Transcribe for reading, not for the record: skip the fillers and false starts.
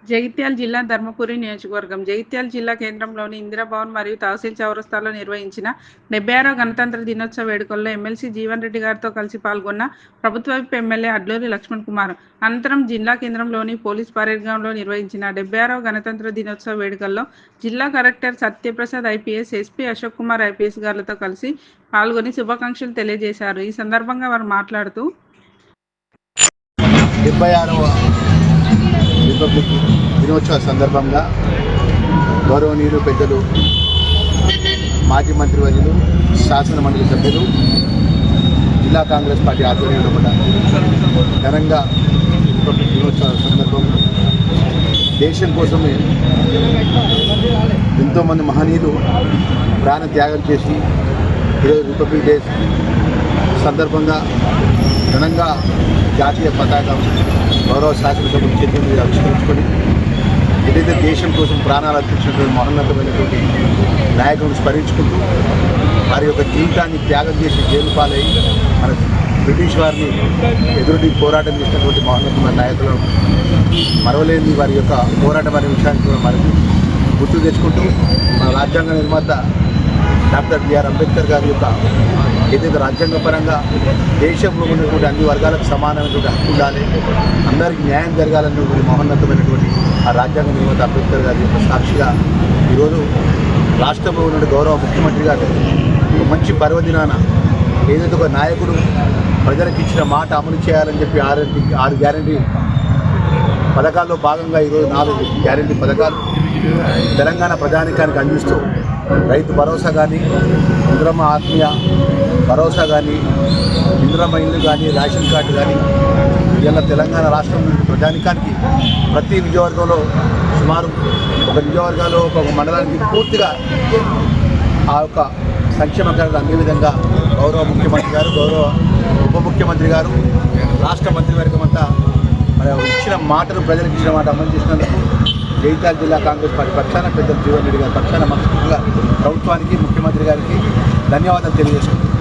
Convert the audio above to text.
జగిత్యాల జిల్లా ధర్మపురి నియోజకవర్గం జగిత్యాల జిల్లా కేంద్రంలోని ఇందిరాభవన్ మరియు తహసీల్ చౌరస్తాలో నిర్వహించిన 76వ గణతంత్ర దినోత్సవ వేడుకల్లో ఎమ్మెల్సీ జీవన్ రెడ్డి గారితో కలిసి పాల్గొన్న ప్రభుత్వ విప్ ఎమ్మెల్యే అడ్లూరి లక్ష్మణ్ కుమార్. అనంతరం జిల్లా కేంద్రంలోని పోలీస్ పరేడ్ గ్రౌండ్లో నిర్వహించిన 76వ గణతంత్ర దినోత్సవ వేడుకల్లో జిల్లా collector Satyaprasad IPS, SP Ashok Kumar IPS గారితో కలిసి పాల్గొని శుభాకాంక్షలు తెలియజేశారు. ఈ సందర్భంగా వారు మాట్లాడుతూ రిపబ్లిక్ దినోత్సవ సందర్భంగా గౌరవనీయులు పెద్దలు మాజీ మంత్రివర్యులు, శాసన మండలి సభ్యులు, జిల్లా కాంగ్రెస్ పార్టీ ఆధ్వర్యంలో కూడా ఘనంగా రిపబ్లిక్ దినోత్సవ సందర్భంగా దేశం కోసమే ఎంతోమంది మహనీయులు ప్రాణ త్యాగం చేసి ఈరోజు రిపబ్లిక్ డే సందర్భంగా ఘనంగా జాతీయ పతాకం గౌరవ శాసనసభ్యులు చేతుల మీద ఆవిష్కరించుకొని ఏదైతే దేశం కోసం ప్రాణాలు అర్పించినటువంటి మహోన్నతమైనటువంటి నాయకులను స్మరించుకుంటూ వారి యొక్క జీవితాన్ని త్యాగం చేసి జైలు పాలై మన బ్రిటిష్ వారిని ఎదురుడి పోరాటం చేసినటువంటి మహోన్నతమైన నాయకులను మరవలేని వారి యొక్క పోరాటం అనే విషయాన్ని కూడా మనకి గుర్తు తెచ్చుకుంటూ మన రాజ్యాంగ నిర్మాత డాక్టర్ బిఆర్ అంబేద్కర్ గారి యొక్క ఏదైతే రాజ్యాంగపరంగా దేశంలో ఉన్నటువంటి అన్ని వర్గాలకు సమానమైనటువంటి హక్కు ఉండాలి, అందరికీ న్యాయం జరగాలన్నటువంటి మహోన్నతమైనటువంటి ఆ రాజ్యాంగ నిర్మాత అంబేద్కర్ గారి యొక్క సాక్షిగా ఈరోజు రాష్ట్రంలో ఉన్న గౌరవ ముఖ్యమంత్రి గారు ఒక మంచి పర్వదినాన ఏదైతే ఒక నాయకుడు ప్రజలకు ఇచ్చిన మాట అమలు చేయాలని చెప్పి ఆరు గ్యారంటీ పథకాల్లో భాగంగా ఈరోజు 4 గ్యారంటీ పథకాలు తెలంగాణ ప్రజానికానికి అందిస్తూ రైతు భరోసా కానీ, ఇంద్రమ్మ ఆత్మీయ భరోసా కానీ, ఇంద్రమ్మ ఇల్లు కానీ, రేషన్ కార్డు కానీ ఇలా తెలంగాణ రాష్ట్రం ప్రజానికానికి ప్రతి నియోజకవర్గంలో సుమారు ఒక నియోజకవర్గాల్లో ఒక మండలానికి పూర్తిగా ఆ యొక్క సంక్షేమ కార్యాలు అందే విధంగా గౌరవ ముఖ్యమంత్రి గారు, గౌరవ ఉప ముఖ్యమంత్రి గారు, రాష్ట్ర మంత్రివర్గం అంతా మరి ఇచ్చిన మాటను ప్రజలకు ఇచ్చిన మాట అమలు చేసినందుకు జగిత్యాల జిల్లా కాంగ్రెస్ పార్టీ పక్షాన పెద్దలు జీవన్ రెడ్డి గారి పక్షాన మనస్ఫూర్తిగా ప్రభుత్వానికి, ముఖ్యమంత్రి గారికి ధన్యవాదాలు తెలియజేసుకుంటున్నాను.